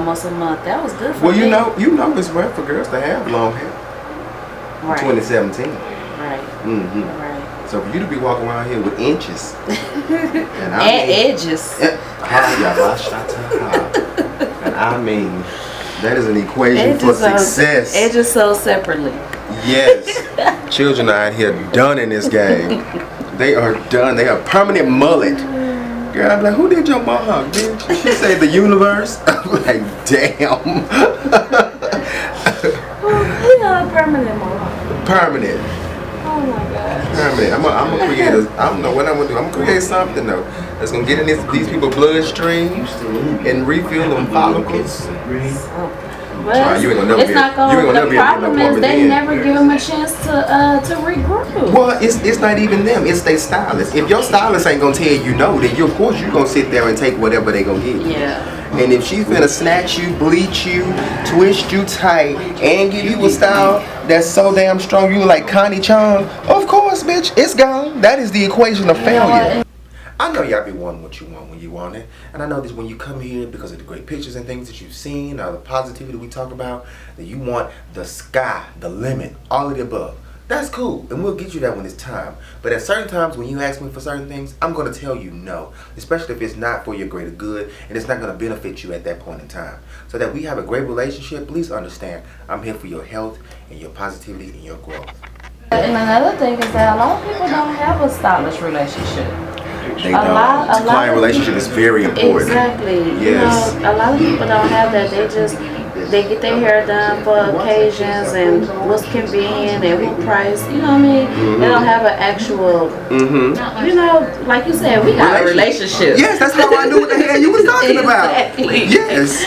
almost a month. That was good for Well, me. you know it's rare for girls to have long hair. Right. 2017. Right. Mm-hmm. Right. So for you to be walking around here with inches and edges. And I mean, that is an equation edges for success. Edges sold separately. Yes. Children are out here done in this game. They are done. They are permanent mullet. Girl, I'm like, who did your mohawk, bitch? She said the universe. I'm like, damn. We got a permanent mohawk. Permanent. Oh my gosh. Permanent. I'm gonna create I don't know what I'm gonna do. I'm gonna create something though that's gonna get in these people's bloodstream and refill them follicles. Well, you ain't gonna never it's not gonna. The problem is they never give them a chance to regroup. Well, it's not even them. It's their stylist. If your stylist ain't gonna tell you no, then of course you gonna sit there and take whatever they gonna give you. Yeah. And if she's gonna snatch you, bleach you, twist you tight, and give you a style that's so damn strong, you like Connie Chung, of course, bitch, it's gone. That is the equation of failure. I know y'all be wanting what you want when you want it. And I know this when you come here because of the great pictures and things that you've seen, or the positivity we talk about, that you want the sky, the limit, all of the above. That's cool, and we'll get you that when it's time. But at certain times when you ask me for certain things, I'm going to tell you no. Especially if it's not for your greater good, and it's not going to benefit you at that point in time. So that we have a great relationship, please understand, I'm here for your health, and your positivity, and your growth. And another thing is that a lot of people don't have a stylish relationship. They don't. The client relationship is very important. Exactly. Yes. You know, a lot of people don't have that. They get their hair done for occasions and what's convenient and what price. You know what I mean? Mm-hmm. They don't have an actual. Mm-hmm. You know, like you said, we got a relationship. Yes, that's how I knew what the hell you was talking about. Exactly. Yes.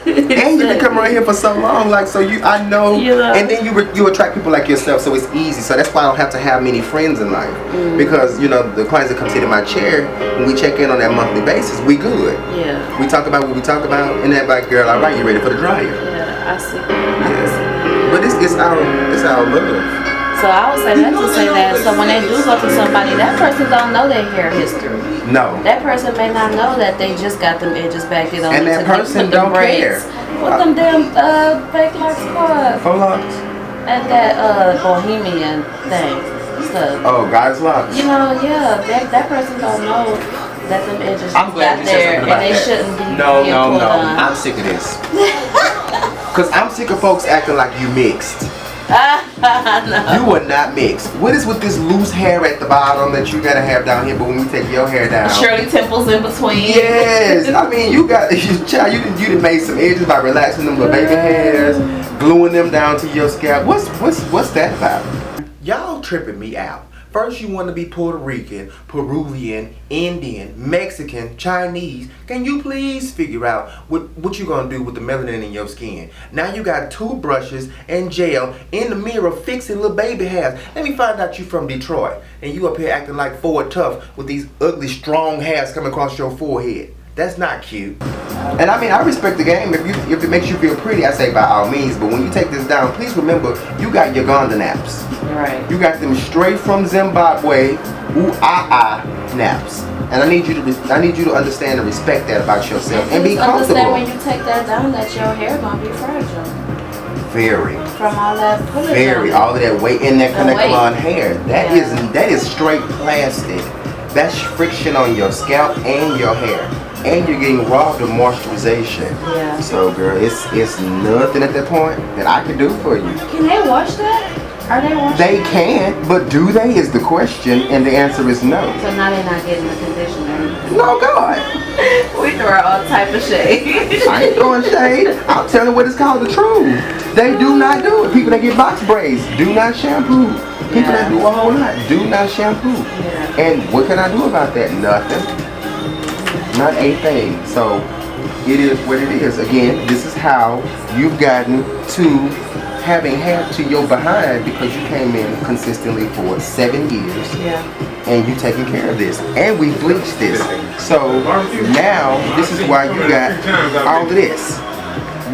And you've been coming around here for so long, like, so I know, and then you attract people like yourself, so it's easy. So that's why I don't have to have many friends in life, because you know the clients that come sit in my chair, when we check in on that monthly basis, we good. Yeah. We talk about what we talk about, and that like, girl, all right, you ready for the dryer? Yeah, I see. Yes. But it's our love. So I would say that to say that. So when they do go to somebody, that person don't know their hair history. No. That person may not know that they just got them edges back. They don't and that person don't care. What them damn fake locks called? Faux locks? At that bohemian thing. Stuff. Oh, God's locks. You know, yeah, that person don't know that them edges I'm glad got you said there something about and they that. shouldn't be. No. Done. I'm sick of this. Cause I'm sick of folks acting like you mixed. No. You are not mixed. What is with this loose hair at the bottom that you gotta have down here, but when you take your hair down, Shirley Temples in between. Yes, I mean you got child. You done made some edges by relaxing them little baby hairs, gluing them down to your scalp. What's that about? Y'all tripping me out. First you want to be Puerto Rican, Peruvian, Indian, Mexican, Chinese. Can you please figure out what you gonna do with the melanin in your skin? Now you got toothbrushes and gel in the mirror fixing little baby hairs. Let me find out you from Detroit and you up here acting like Ford Tough with these ugly strong hairs coming across your forehead. That's not cute. And I mean, I respect the game. If it makes you feel pretty, I say by all means. But when you take this down, please remember you got Uganda naps. Right. You got them straight from Zimbabwe, naps. And I need you to understand and respect that about yourself and be comfortable. Understand when you take that down that your hair gonna be fragile. Very. From all that pullage. Very. All of that weight in that connectron hair. That is straight plastic. That's friction on your scalp and your hair. And you're getting robbed of moisturization. Yeah. So girl, it's nothing at that point that I can do for you. Can they wash that? Are they washing They can, but do they is the question, and the answer is no. So now they're not getting the conditioner. No, God. We throw all type of shade. I ain't throwing shade. I'm telling you what it's called, the truth. They do not do it. People that get box braids do not shampoo. People that do a whole lot do not shampoo. Yeah. And what can I do about that? Nothing. Not a thing. So it is what it is. Again, this is how you've gotten to having hair to your behind because you came in consistently for 7 years. Yeah. And you taking care of this. And we bleached this. So now this is why you got all of this.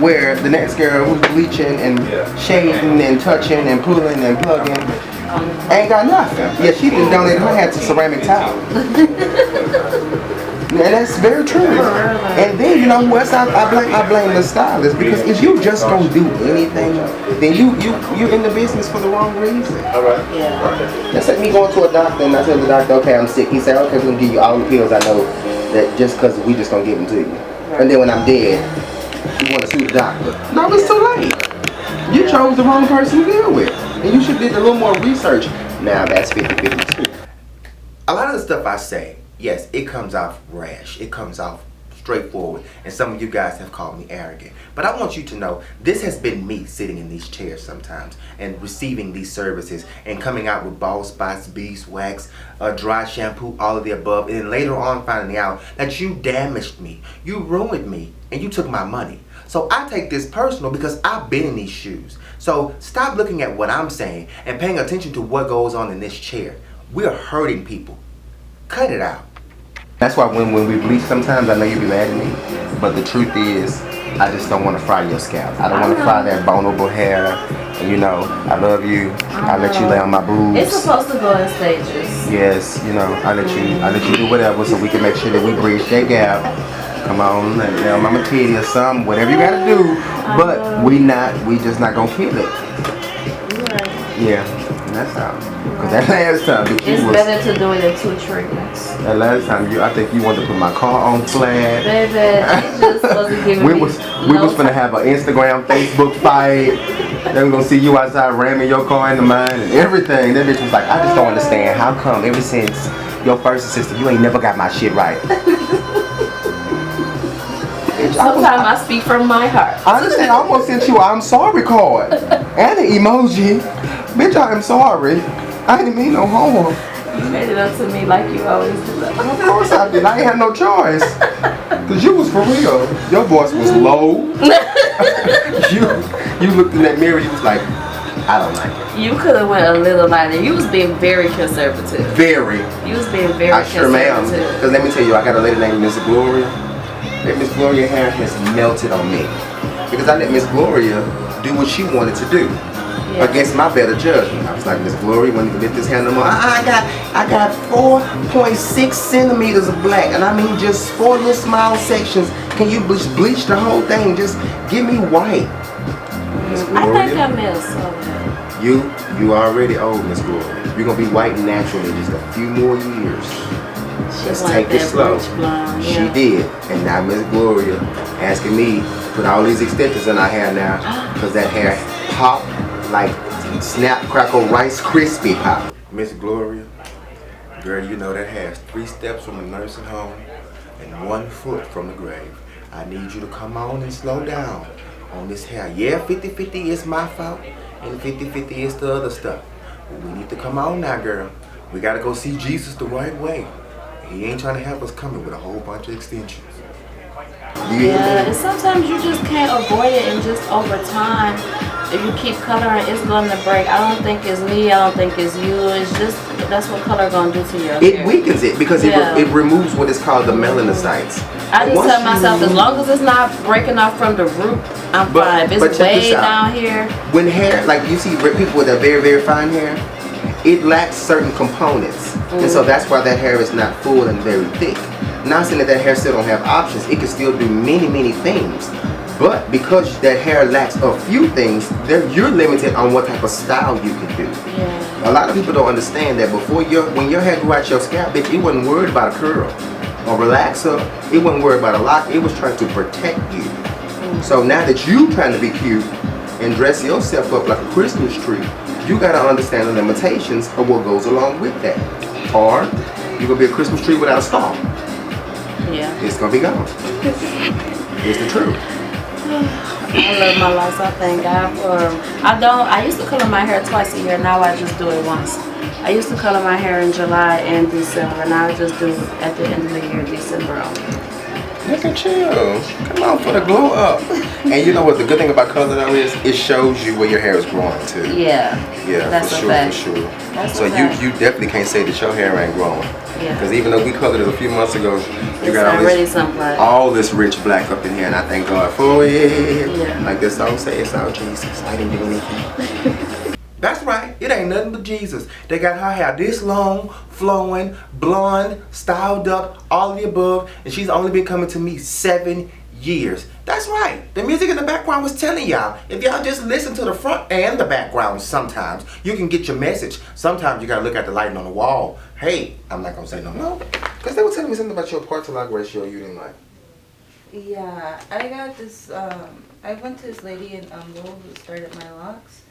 Where the next girl who's bleaching and shading and touching and pulling and plugging ain't got nothing. Yeah, she done donated her hair to ceramic tile. And that's very true. And then you know who else I blame the stylist, because if you just don't do anything, then you're in the business for the wrong reason. Alright. Yeah. That's like me going to a doctor and I tell the doctor, okay, I'm sick. He said, okay, we're gonna give you all the pills I know that just because we just gonna give them to you. And then when I'm dead, you want to sue the doctor. No, it's too late. You chose the wrong person to deal with. And you should do a little more research. Now that's 50-50 too. A lot of the stuff I say, yes, it comes off rash. It comes off straightforward. And some of you guys have called me arrogant. But I want you to know, this has been me sitting in these chairs sometimes and receiving these services and coming out with bald spots, beeswax, dry shampoo, all of the above. And then later on finding out that you damaged me. You ruined me. And you took my money. So I take this personal because I've been in these shoes. So stop looking at what I'm saying and paying attention to what goes on in this chair. We're hurting people. Cut it out. That's why when we bleach sometimes, I know you be mad at me, but the truth is, I just don't want to fry your scalp. I don't want to fry that vulnerable hair. And you know, I love you. I let you lay on my boobs. It's supposed to go in stages. Yes, you know, I let you do whatever so we can make sure that we bridge that gap. Come on, let me lay on my titty or something, whatever you gotta do. But we just not gonna kill it. Yeah, and that's how. Cause that last time it's better to do it in 2 treatments. That last time I think you wanted to put my car on flat. Baby, it just wasn't giving we was gonna have an Instagram, Facebook fight. They were gonna see you outside ramming your car into mine and everything. That bitch was like, I just don't understand how come ever since your first assistant you ain't never got my shit right. Sometimes I speak from my heart. I understand. I almost sent you an I'm sorry card and an emoji. Bitch, I am sorry. I didn't mean no harm. You made it up to me like you always do. Of course I did. I ain't had no choice. Cause you was for real. Your voice was low. you looked in that mirror. You was like, I don't like it. You could have went a little lighter. You was being very conservative. Very. You was being very I sure ma'am. conservative. Cause let me tell you, I got a lady named Miss Gloria. That Miss Gloria hair has melted on me because I let Miss Gloria do what she wanted to do. Yeah. Against my better judgment. I was like, Miss Gloria, when you lift this hand no more, I got 4.6 centimeters of black, and I mean just 4 little small sections. Can you bleach the whole thing? Just give me white. Miss Gloria, I think I missed something. You already old, Miss Gloria. You're gonna be white naturally in just a few more years. Let's take it slow. Blonde, She did, and now Miss Gloria asking me to put all these extensions in our hair now, because that hair pop like Snap Crackle Rice Krispie pop. Miss Gloria, girl, you know that hair's 3 steps from the nursing home and 1 foot from the grave. I need you to come on and slow down on this hair. Yeah, 50-50 is my fault, and 50-50 is the other stuff. But we need to come on now, girl. We gotta go see Jesus the right way. He ain't trying to have us coming with a whole bunch of extensions. Yeah, and sometimes you just can't avoid it, and just over time, if you keep coloring, it's going to break. I don't think it's me, I don't think it's you, it's just, that's what color going to do to your hair. It weakens it because it removes what is called the melanocytes. I just tell myself, as long as it's not breaking off from the root, I'm fine. If it's way down here. When hair, like you see people with a very, very fine hair, it lacks certain components. And so that's why that hair is not full and very thick. Not saying that hair still don't have options. It can still do many, many things. But because that hair lacks a few things, you're limited on what type of style you can do. Yeah. A lot of people don't understand that when your hair grew out your scalp, bitch, it wasn't worried about a curl or relaxer. It wasn't worried about a lock. It was trying to protect you. So now that you trying to be cute and dress yourself up like a Christmas tree, you got to understand the limitations of what goes along with that. Or you're going to be a Christmas tree without a star. Yeah. It's going to be gone. It's the truth. I love my life, so I thank God for them. I used to color my hair twice a year, now I just do it once. I used to color my hair in July and December, now I just do it at the end of the year, December only. Look at you. Come on for the glow up. And you know what the good thing about color though is? It shows you where your hair is growing to. Yeah. Yeah, that's for sure. That's so you definitely can't say that your hair ain't growing. Yeah. Because even though we colored it a few months ago, you got all this rich black up in here, and I thank God for it. Yeah. Like this song say, it's all Jesus. I didn't do anything. That's right. It ain't nothing but Jesus. They got her hair this long, flowing, blonde, styled up, all of the above, and she's only been coming to me 7 years. That's right. The music in the background was telling y'all. If y'all just listen to the front and the background sometimes, you can get your message. Sometimes you gotta look at the lighting on the wall. Hey, I'm not gonna say no more. Because they were telling me something about your part to log ratio you didn't like. Yeah, I got this, I went to this lady in Lowell who started my locks.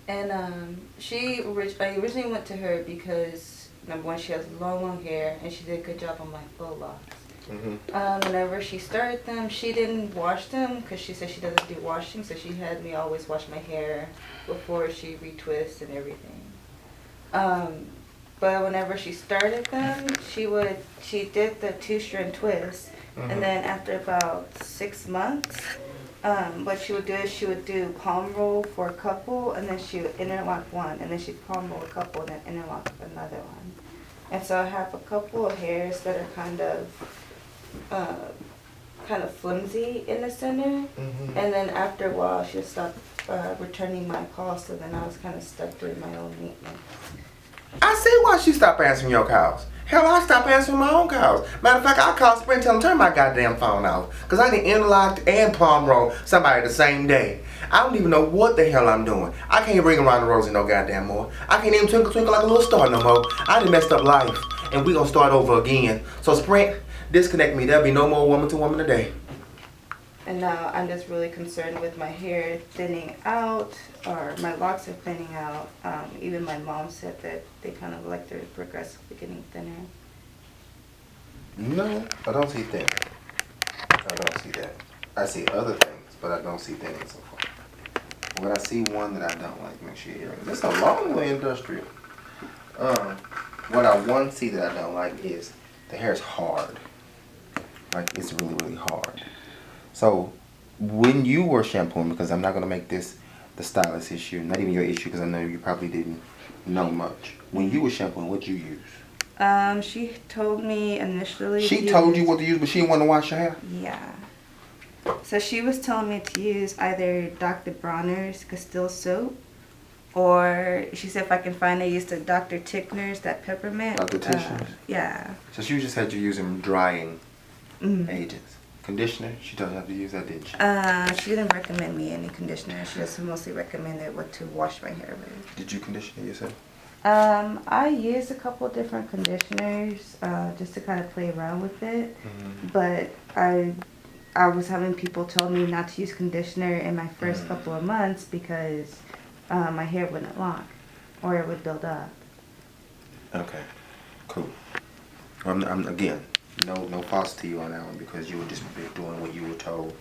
And I originally went to her because, number one, she has long hair and she did a good job on my full locks. Whenever she started them, she didn't wash them because she said she doesn't do washing, so she had me always wash my hair before she retwists and everything. But whenever she started them, she did the 2-strand twist, and then after about 6 months, what she would do is she would do palm roll for a couple, and then she would interlock one, and then she'd palm roll a couple, and then interlock another one. And so I have a couple of hairs that are kind of flimsy in the center, and then after a while she'll stop returning my calls, so then I was kind of stuck doing my own maintenance. I see why she stopped answering your calls. Hell, I stopped answering my own calls. Matter of fact, I called Sprint and tell them turn my goddamn phone off. Because I didn't interlocked and palm roll somebody the same day. I don't even know what the hell I'm doing. I can't ring around the rosy no goddamn more. I can't even twinkle twinkle like a little star no more. I done messed up life. And we gonna start over again. So Sprint, disconnect me. There'll be no more woman to woman today. And now I'm just really concerned with my hair thinning out, or my locks are thinning out. Even my mom said that they kind of like they're progressively getting thinner. No, I don't see thinning. I don't see that. I see other things, but I don't see thinning so far. But I see one that I don't like. Make sure you're hearing. This is a long way industrial. What I one see that I don't like is the hair is hard. Like it's really, really hard. So, when you were shampooing, because I'm not going to make this the stylist issue, not even your issue, because I know you probably didn't know much. When you were shampooing, what did you use? She told me initially. She told you what to use, but she didn't want to wash your hair? Yeah. So she was telling me to use either Dr. Bronner's Castile soap, or she said if I can find it, use the Dr. Tickner's, that peppermint. Dr. Tickner's? Yeah. So she just had you using drying agents. Conditioner? She told you how to use that, didn't she? She didn't recommend me any conditioner. She just mostly recommended what to wash my hair with. Did you condition it yourself? I used a couple different conditioners just to kind of play around with it. But I was having people tell me not to use conditioner in my first couple of months because my hair wouldn't lock or it would build up. Okay, cool. I'm again. No faults to you on that one because you were just doing what you were told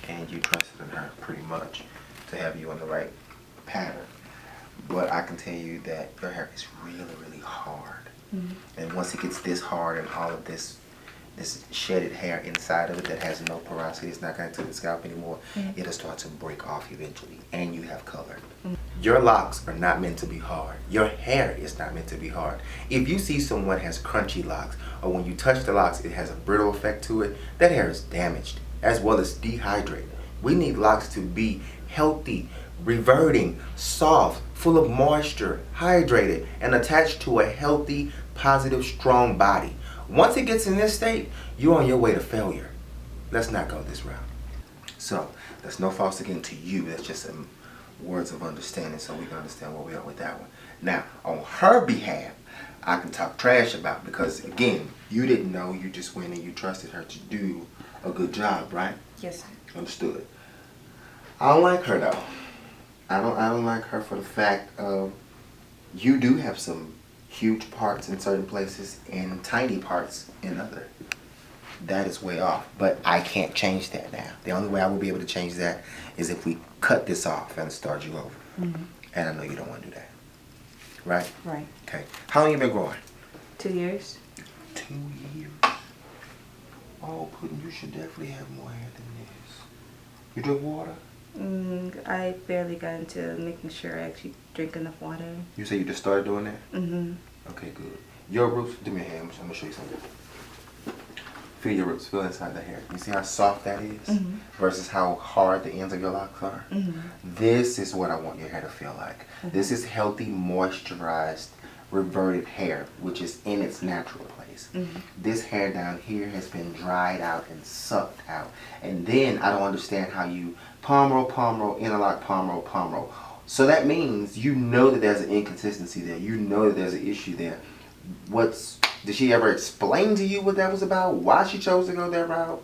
and you trusted in her pretty much to have you on the right pattern. But I can tell you that your hair is really, really hard. And once it gets this hard and all of this shedded hair inside of it that has no porosity, it's not going to the scalp anymore, it'll start to break off eventually and you have color. Your locks are not meant to be hard. Your hair is not meant to be hard. If you see someone has crunchy locks, or when you touch the locks it has a brittle effect to it, that hair is damaged as well as dehydrated. We need locks to be healthy, reverting, soft, full of moisture, hydrated, and attached to a healthy, positive, strong body. Once it gets in this state, you're on your way to failure. Let's not go this route. So, that's no faults again to you. That's just some words of understanding so we can understand where we are with that one. Now, on her behalf, I can talk trash about because, again, you didn't know. You just went and you trusted her to do a good job, right? Yes, sir. Understood. I don't like her, though. I don't like her for the fact of you do have some huge parts in certain places and tiny parts in other. That is way off. But I can't change that now. The only way I will be able to change that is if we cut this off and start you over. And I know you don't want to do that. Right? Right. Okay. How long you been growing? 2 years. 2 years. Oh, Puddin', you should definitely have more hair than this. You drink water? I barely got into making sure I actually drink enough water. You say you just started doing that? Mm-hmm. Okay, good. Your roots, give me a hand. I'm going to show you something. Feel your roots, feel inside the hair. You see how soft that is versus how hard the ends of your locks are? This is what I want your hair to feel like. This is healthy, moisturized, reverted hair, which is in its natural place. This hair down here has been dried out and sucked out. And then I don't understand how you palm roll, interlock, palm roll. So that means you know that there's an inconsistency there. You know that there's an issue there. Did she ever explain to you what that was about? Why she chose to go that route?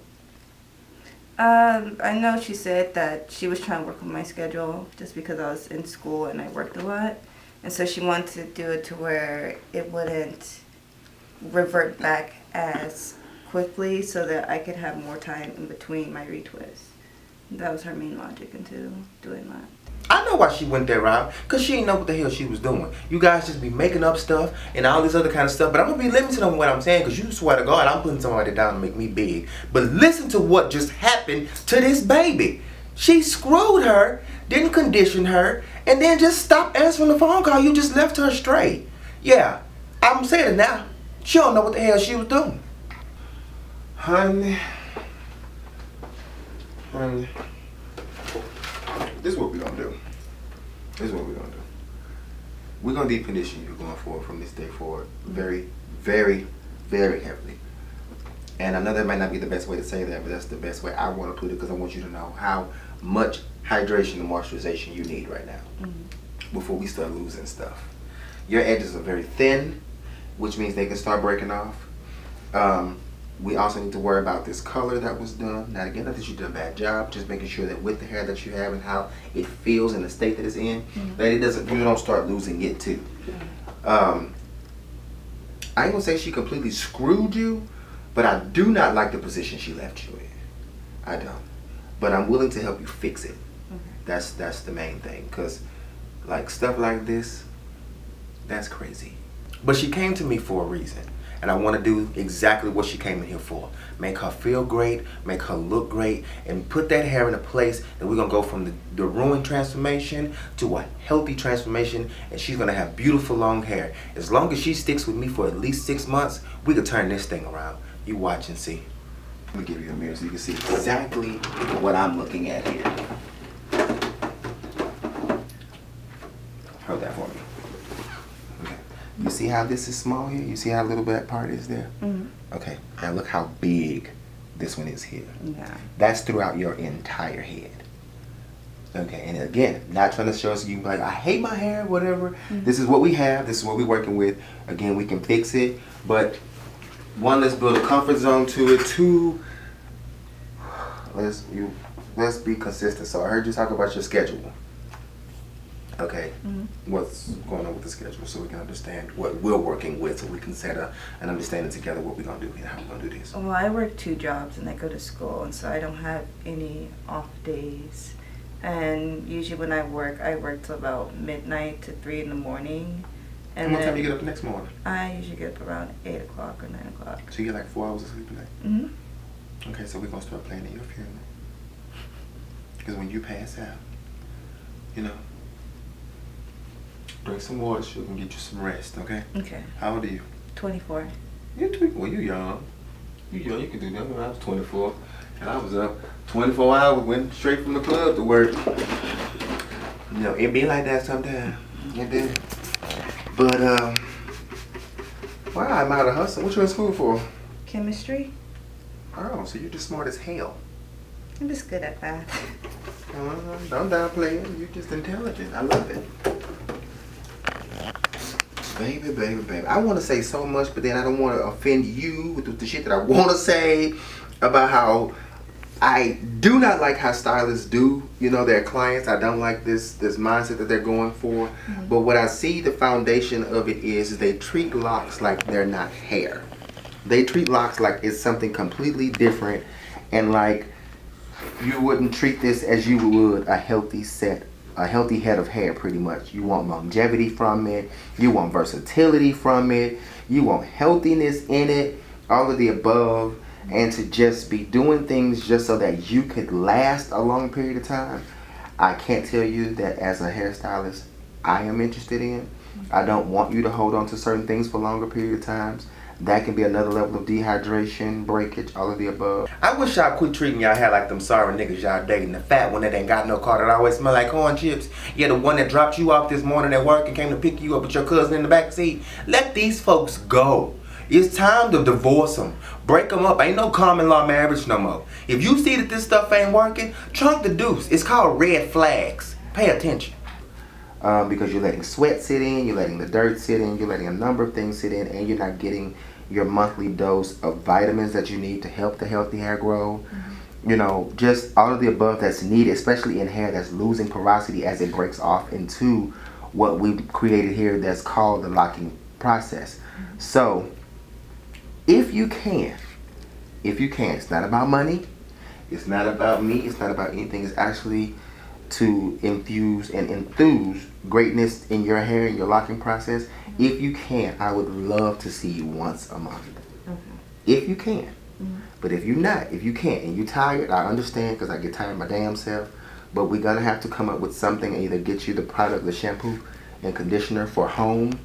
I know she said that she was trying to work with my schedule just because I was in school and I worked a lot. And so she wanted to do it to where it wouldn't revert back as quickly so that I could have more time in between my retwists. That was her main logic into doing that. I know why she went that route, because she didn't know what the hell she was doing. You guys just be making up stuff and all this other kind of stuff, but I'm going to be limited on what I'm saying, because you swear to God, I'm putting somebody down to make me big. But listen to what just happened to this baby. She screwed her, didn't condition her, and then just stopped answering the phone call. You just left her straight. Yeah, I'm saying it now. She don't know what the hell she was doing. Honey. This is what we're going to do. We're going to deep condition you going forward from this day forward very, very, very heavily. And I know that might not be the best way to say that, but that's the best way I want to put it, because I want you to know how much hydration and moisturization you need right now before we start losing stuff. Your edges are very thin, which means they can start breaking off. We also need to worry about this color that was done. Now again, not that you did a bad job, just making sure that with the hair that you have and how it feels in the state that it's in, that you don't start losing it too. I ain't gonna say she completely screwed you, but I do not like the position she left you in. I don't. But I'm willing to help you fix it. That's the main thing, because like stuff like this, that's crazy. But she came to me for a reason. And I want to do exactly what she came in here for. Make her feel great, make her look great, and put that hair in a place that we're going to go from the ruined transformation to a healthy transformation, and she's going to have beautiful long hair. As long as she sticks with me for at least 6 months, we can turn this thing around. You watch and see. Let me give you a mirror so you can see exactly what I'm looking at here. Hold that for me. You see how this is small here? You see how little that part is there? Okay, now look how big this one is here. Yeah. That's throughout your entire head. Okay, and again, not trying to show us you like, I hate my hair, whatever. This is what we have. This is what we're working with. Again, we can fix it. But one, let's build a comfort zone to it. Two, let's be consistent. So I heard you talk about your schedule. Okay, what's going on with the schedule so we can understand what we're working with, so we can set an understanding together what we're going to do and how we're going to do this. Well, I work 2 jobs and I go to school, and so I don't have any off days. And usually when I work till about midnight to 3 in the morning. And what time do you get up the next morning? I usually get up around 8 o'clock or 9 o'clock. So you get like 4 hours of sleep a night? Okay, so we're going to start planning your funeral. Because when you pass out, you know, drink some water so we can get you some rest, okay? Okay. How old are you? 24. You're 24. Well, you young. You young. You can do that. When I was 24, and I was up 24 hours, went straight from the club to work. You know, it be like that sometimes. It did. But wow, I'm out of hustle. What you in school for? Chemistry. Oh, so you're just smart as hell. I'm just good at math. Don't downplay it. You're just intelligent. I love it. Baby, baby, baby. I want to say so much, but then I don't want to offend you with the shit that I want to say about how I do not like how stylists do, you know, their clients. I don't like this mindset that they're going for. But what I see the foundation of it is they treat locks like they're not hair. They treat locks like it's something completely different, and like you wouldn't treat this as you would a healthy head of hair, pretty much. You want longevity from it. You want versatility from it. You want healthiness in it. All of the above. And to just be doing things just so that you could last a long period of time. I can't tell you that as a hairstylist I am interested in. I don't want you to hold on to certain things for longer period of times. That can be another level of dehydration, breakage, all of the above. I wish y'all quit treating y'all hair like them sorry niggas y'all dating. The fat one that ain't got no car that always smell like corn chips. Yeah, the one that dropped you off this morning at work and came to pick you up with your cousin in the back seat. Let these folks go. It's time to divorce them. Break them up. Ain't no common law marriage no more. If you see that this stuff ain't working, trunk the deuce. It's called red flags. Pay attention. Because you're letting sweat sit in, you're letting the dirt sit in, you're letting a number of things sit in, and you're not getting your monthly dose of vitamins that you need to help the healthy hair grow. You know, just all of the above that's needed, especially in hair that's losing porosity as it breaks off into what we've created here that's called the locking process. So, if you can, it's not about money, it's not about me, it's not about anything, it's actually to infuse and enthuse greatness in your hair and your locking process. If you can, I would love to see you once a month. If you can. But if you're not, if you can't, and you're tired, I understand, because I get tired my damn self. But we're going to have to come up with something and either get you the product, the shampoo and conditioner for home.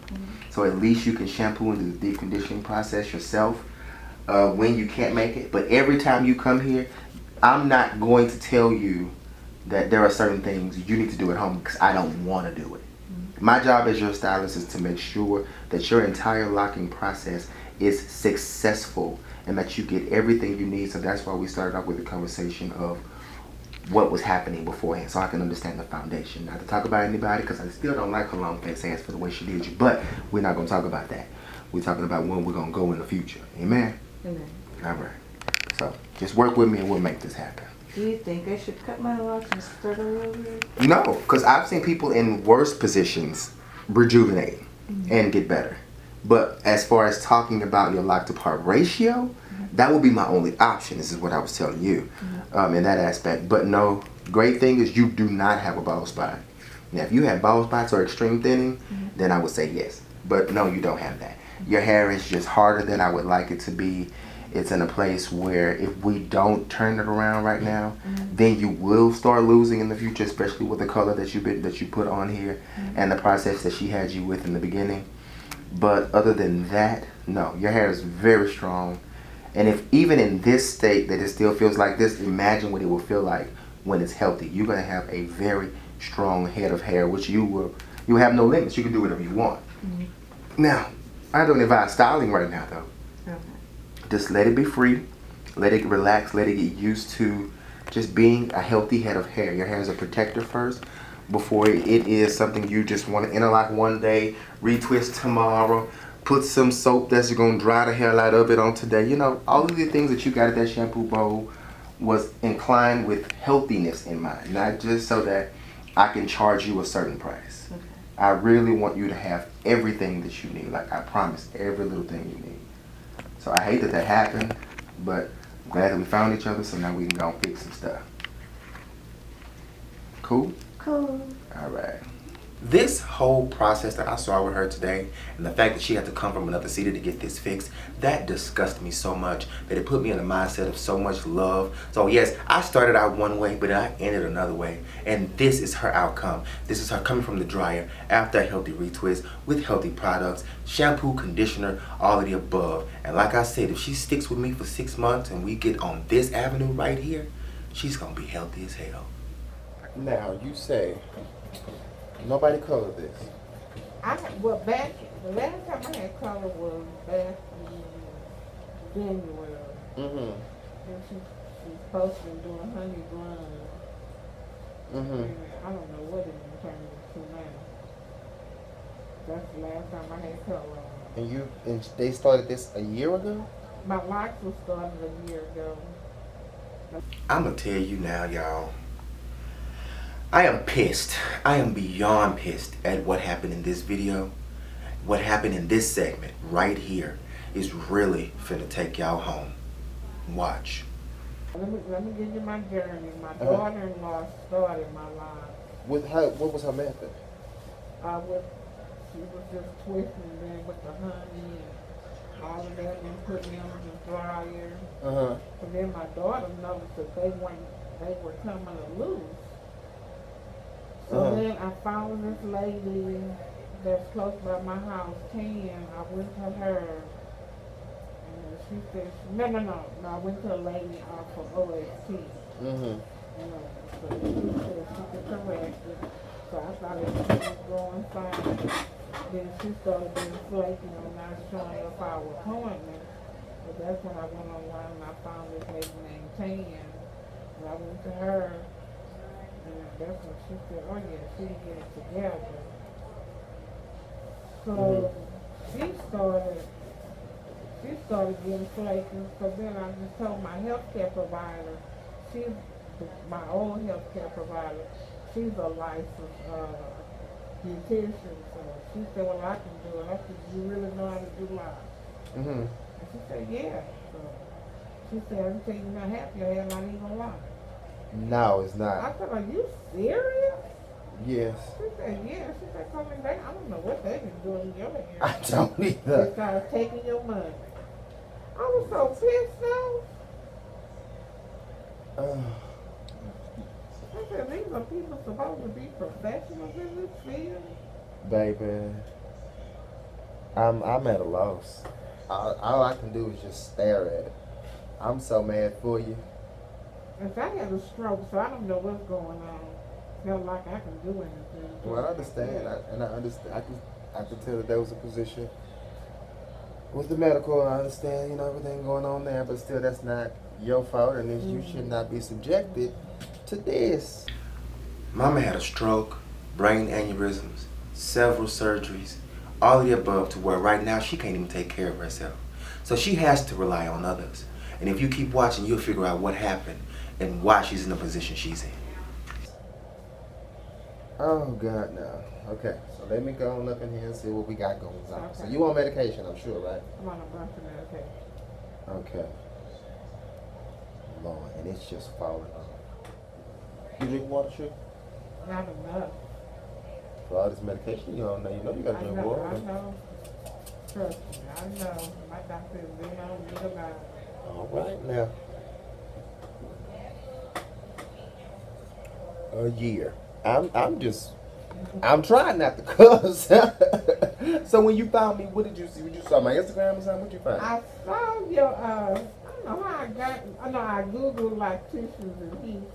So at least you can shampoo and do the deep conditioning process yourself when you can't make it. But every time you come here, I'm not going to tell you that there are certain things you need to do at home because I don't want to do it. My job as your stylist is to make sure that your entire locking process is successful and that you get everything you need. So that's why we started off with the conversation of what was happening beforehand, so I can understand the foundation. Not to talk about anybody, because I still don't like her long face ass for the way she did you, but we're not going to talk about that. We're talking about when we're going to go in the future. Amen? Amen. All right. So just work with me and we'll make this happen. Do you think I should cut my locks and start over? No, because I've seen people in worse positions rejuvenate and get better. But as far as talking about your lock to part ratio, that would be my only option. This is what I was telling you in that aspect. But no, great thing is you do not have a bald spot. Now, if you have bald spots or extreme thinning, then I would say yes. But no, you don't have that. Your hair is just harder than I would like it to be. It's in a place where if we don't turn it around right now, then you will start losing in the future, especially with the color that you put on here and the process that she had you with in the beginning. But other than that, no, your hair is very strong. And if even in this state that it still feels like this, imagine what it will feel like when it's healthy. You're going to have a very strong head of hair, which you have no limits. You can do whatever you want. Now, I don't advise styling right now though. Just let it be free, let it relax, let it get used to just being a healthy head of hair. Your hair is a protector first before it is something you just want to interlock one day, retwist tomorrow, put some soap that's going to dry the hair out of it on today. You know, all of the things that you got at that shampoo bowl was inclined with healthiness in mind, not just so that I can charge you a certain price. I really want you to have everything that you need. Like I promise, every little thing you need. So I hate that that happened, but I'm glad that we found each other, so now we can go and fix some stuff. Cool? Cool. All right. This whole process that I saw with her today, and the fact that she had to come from another city to get this fixed, that disgusted me so much that it put me in a mindset of so much love. So yes, I started out one way, but I ended another way. And this is her outcome. This is her coming from the dryer after a healthy retwist with healthy products, shampoo, conditioner, all of the above. And like I said, if she sticks with me for 6 months and we get on this avenue right here, she's gonna be healthy as hell. Now you say nobody colored this. Well, back the last time I had color was back in January. And she's supposed to be doing honey blonde. I don't know what it's turned into now. That's the last time I had color. And they started this a year ago? My locks was started a year ago. I'm gonna tell you now, y'all. I am pissed. I am beyond pissed at what happened in this video. What happened in this segment right here is really finna take y'all home. Watch. Let me give you my journey. My daughter-in-law started my life. What was her method? She was just twisting them with the honey and all of that and putting them in the dryer. But then my daughter noticed that they were coming loose. So then I found this lady that's close by my house, Tan. I went to her she said, no, I went to a lady for OST. Mm-hmm. You know, so she said she could correct it. So I thought everything was going fine. Then she started being flaky on not showing up our appointment. But that's when I went online and I found this lady named Tan. And I went to her, and that's when she said, oh yeah, she can get it together. So she started getting flaky. So then I just told my healthcare provider, she's my old healthcare provider, she's a licensed beautician. So she said, well, I can do it. I said, you really know how to do live? Mm-hmm. And she said, yeah. So she said, everything you're not happy, your hair not even lie. No, it's I not. said, are you serious? Yes. She said, yeah. She said, coming back, I don't know what they been doing to your hair. I don't either. They started taking your money. I was so pissed off. I said, these are people supposed to be professionals in this field? Baby, I'm at a loss. All I can do is just stare at it. I'm so mad for you. If I had a stroke, so I don't know what's going on. Felt like I can do anything. Well, I understand, I understand. I can tell that there was a position with the medical. I understand, everything going on there, but still, that's not your fault, and you should not be subjected to this. Mama had a stroke, brain aneurysms, several surgeries, all of the above, to where right now she can't even take care of herself. So she has to rely on others. And if you keep watching, you'll figure out what happened and why she's in the position she's in. Oh, God, no. Okay, so let me go on up in here and see what we got going on. Okay. So you on medication, I'm sure, right? I'm on a bunch of medication. Okay. Lord, and it's just falling off. You drink water, Trick? Not enough. For all this medication you don't know, you gotta drink water. I know. Trust me, I know. My doctor has been on me about it. All right now. A year. I'm trying not to cuss. So when you found me, what did you see? Did you saw my Instagram or something? What you find? I saw your, I don't know how I Googled like tissues and Houston.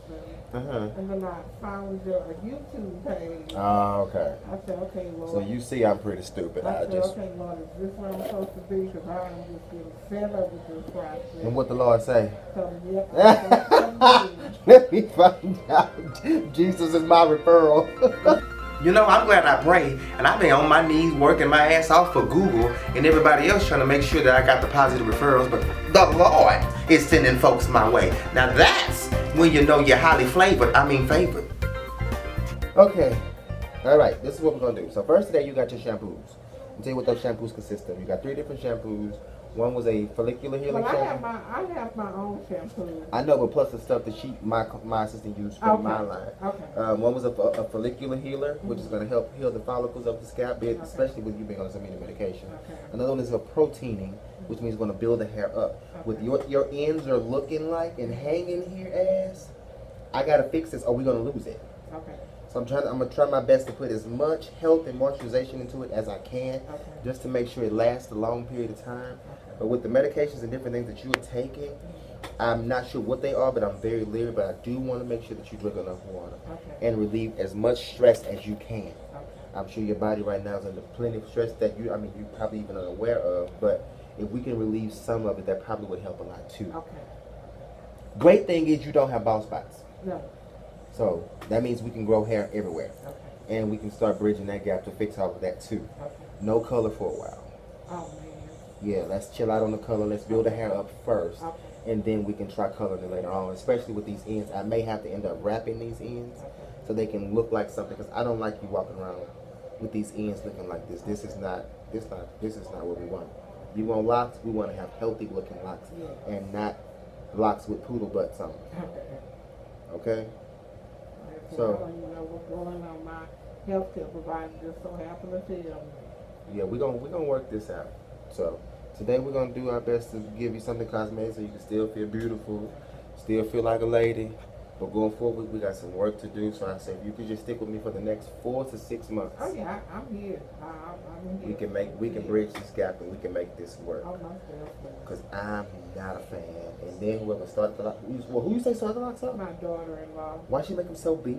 And then I found your YouTube page. Oh, okay. I said, okay, Lord. So you see I'm pretty stupid. I said, okay, Lord, is this where I'm supposed to be? Because I am just getting fed up with this process. And what the Lord say? So, yep, Let me find out. Jesus is my referral. I'm glad I pray, and I've been on my knees working my ass off for Google and everybody else trying to make sure that I got the positive referrals, but the Lord is sending folks my way. Now that's when you know you're highly favored. Okay, all right, this is what we're gonna do. So first today, you got your shampoos. I'll tell you what those shampoos consist of. You got 3 different shampoos. One was a follicular healing shampoo. I have my own shampoo. I know, but plus the stuff that my assistant used for my line. Okay. One was a follicular healer, which is going to help heal the follicles of the scalp, especially with you being on so many medication. Okay. Another one is a proteining, which means going to build the hair up. Okay. With your ends are looking like and hanging here as, I got to fix this or we're going to lose it. Okay. So I'm gonna try my best to put as much health and moisturization into it as I can, just to make sure it lasts a long period of time. But with the medications and different things that you are taking, I'm not sure what they are, but I'm very leery. But I do want to make sure that you drink enough water and relieve as much stress as you can. I'm sure your body right now is under plenty of stress that you probably even unaware of. But if we can relieve some of it, that probably would help a lot too. Okay. Great thing is you don't have bald spots. No. So that means we can grow hair everywhere. Okay. And we can start bridging that gap to fix all of that too. Okay. No color for a while. Oh man. Yeah, let's chill out on the color. Let's build the hair up first. Okay. And then we can try coloring it later on, especially with these ends. I may have to end up wrapping these ends so they can look like something, because I don't like you walking around with these ends looking like this. This is not what we want. You want locks, we want to have healthy looking locks and not locks with poodle butts on. Okay? So I don't even know what's going on. My healthcare provider just so happened to tell me. yeah, we're gonna work this out. So today we're gonna do our best to give you something cosmetic so you can still feel beautiful, still feel like a lady, But going forward, we got some work to do. So I said, if you could just stick with me for the next 4 to 6 months. Oh yeah, I'm here. I'm here. We can bridge this gap and we can make this work. Oh, most definitely. Cause I'm not a fan. And then whoever started the Locs, well, who you say started the Locs up? My daughter-in-law. Why she make them so big?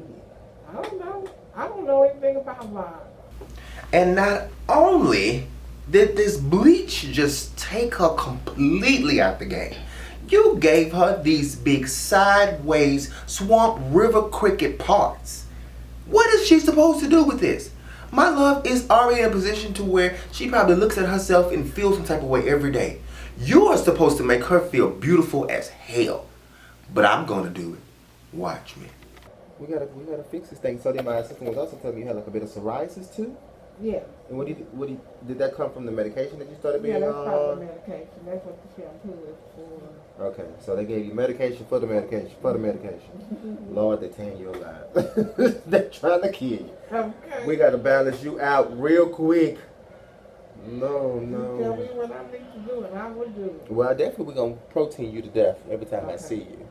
I don't know. I don't know anything about Locs. And not only did this bleach just take her completely out the game, you gave her these big sideways swamp river cricket parts. What is she supposed to do with this? My love is already in a position to where she probably looks at herself and feels some type of way every day. You are supposed to make her feel beautiful as hell. But I'm gonna do it. Watch me. We gotta fix this thing. So then my assistant was also telling me you had like a bit of psoriasis too? Yeah. And did that come from the medication that you started being on? Yeah, that's part of the medication. That's what the shampoo is for. Okay, so they gave you medication for the medication for the medication. Lord, they're tearing you alive. They're trying to kill you. Okay. We gotta balance you out real quick. No. You tell me what I need to do and I will do it. Well, definitely we're gonna protein you to death every time I see you.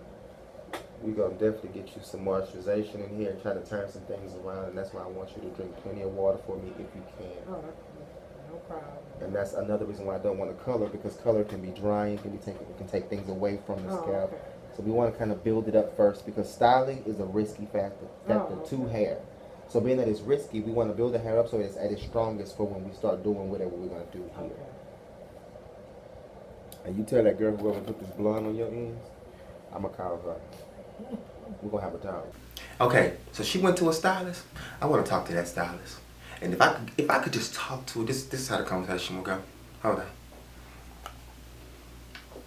We're gonna definitely get you some moisturization in here and try to turn some things around, and that's why I want you to drink plenty of water for me if you can. Oh, no problem. And that's another reason why I don't want to color, because color can be drying, it can take things away from the scalp. Okay. So we want to kind of build it up first, because styling is a risky factor to hair. So being that it's risky, we want to build the hair up so it's at its strongest for when we start doing whatever we're going to do here. Okay. And you tell that girl whoever put this blonde on your ends, I'm going to call her. We're going to have a talk. Okay, so she went to a stylist. I want to talk to that stylist. And if I could just talk to her, this is how the conversation will go. Hold on.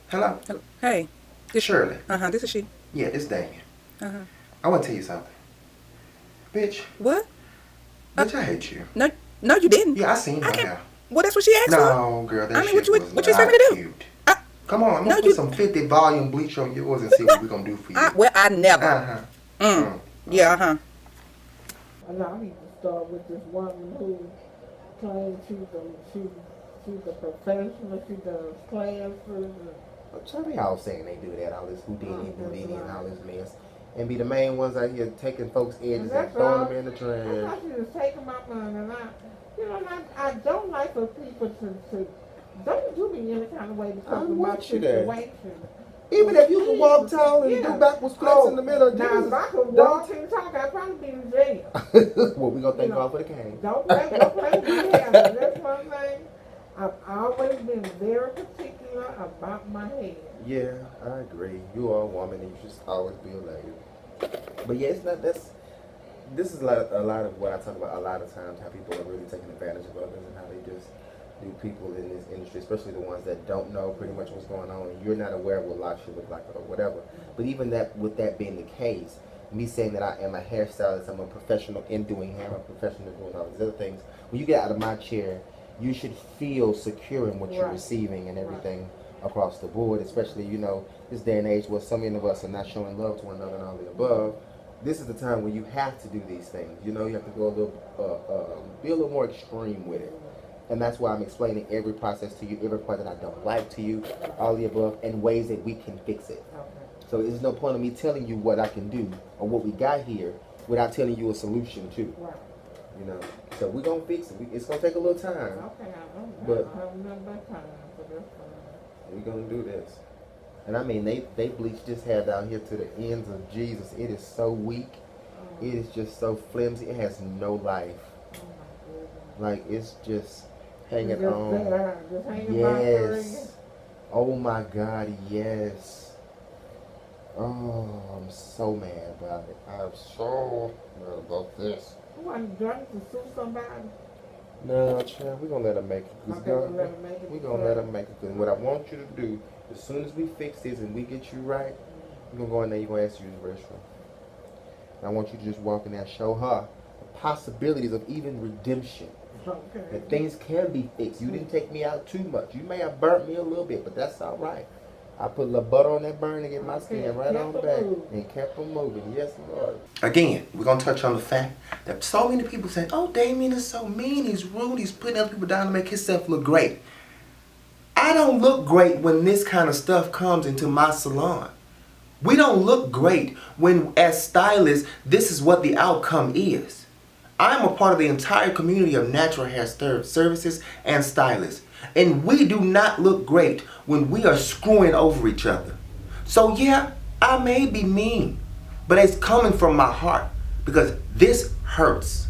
Hello? Hey. Shirley. This is she. Yeah, it's Damien. I want to tell you something. Bitch. What? Bitch, I hate you. No, you didn't. Yeah, I seen her now. Well, that's what she asked for. No, girl, that shit was what you expect me to do? cute. Come on, I'm going to put some 50 volume bleach on yours and see what we're going to do for you. I never. Yeah, And I need to start with this woman who claims she's a professional, she does classes. Tell me all saying they do that, all this Houdini and all this mess. And be the main ones out here taking folks' edges and throwing them in the trash. I thought she was taking my money, and I don't like for people to don't do me any kind of way because of my situation. Even if you can walk tall and do backwards flips in the middle. Now, if I could walk and talk, I'd probably be in jail. Well, we're going to thank God for the cane. Don't play with me. That's one thing. I've always been very particular about my hair. Yeah, I agree. You are a woman and you should always be a lady. But yeah, this is a lot of what I talk about a lot of times, how people are really taking advantage of others and how they just do people in this industry, especially the ones that don't know pretty much what's going on, and you're not aware of what Locs should look like or whatever. But even that, with that being the case, me saying that I am a hairstylist, I'm a professional in doing hair, I'm a professional doing all these other things, when you get out of my chair, you should feel secure in what you're receiving and everything across the board, especially, this day and age where so many of us are not showing love to one another and all the above. This is the time when you have to do these things. You have to go be a little more extreme with it. And that's why I'm explaining every process to you, every part that I don't like to you, all the above, and ways that we can fix it. So there's no point of me telling you what I can do or what we got here without telling you a solution too. So we're going to fix it. It's going to take a little time. Okay, I but don't have nothing but time for this. We're going to do this. And I mean, they bleached this hair down here to the ends of Jesus. It is so weak. It is just so flimsy. It has no life. Like, it's just hanging on. Yes. Oh my God, yes. Oh, I'm so mad about it. I'm so mad about this. You want to drink to sue somebody? No, child, we're going to let her make it. We're going to let her make it. Because what I want you to do, as soon as we fix this and we get you right, you're going to go in there, you're going to ask you to use the restroom. And I want you to just walk in there and show her the possibilities of even redemption. Okay. That things can be fixed. You didn't take me out too much. You may have burnt me a little bit, but that's all right. I put a little butter on that burn to get my skin right on back and kept them moving. Yes, Lord. Again, we're going to touch on the fact that so many people say, oh, Damien is so mean, he's rude, he's putting other people down to make himself look great. I don't look great when this kind of stuff comes into my salon. We don't look great when, as stylists, this is what the outcome is. I'm a part of the entire community of natural hair services and stylists. And we do not look great when we are screwing over each other. So yeah, I may be mean, but it's coming from my heart because this hurts.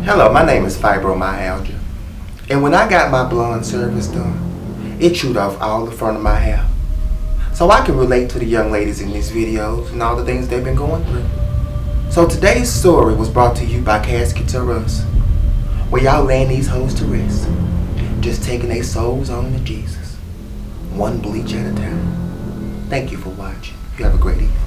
Hello, my name is fibromyalgia. And when I got my blonde service done, it chewed off all the front of my hair. So I can relate to the young ladies in these videos and all the things they've been going through. So today's story was brought to you by Caskets or Us, where y'all laying these hoes to rest, just taking their souls on to Jesus, one bleach at a time. Thank you for watching. You have a great evening.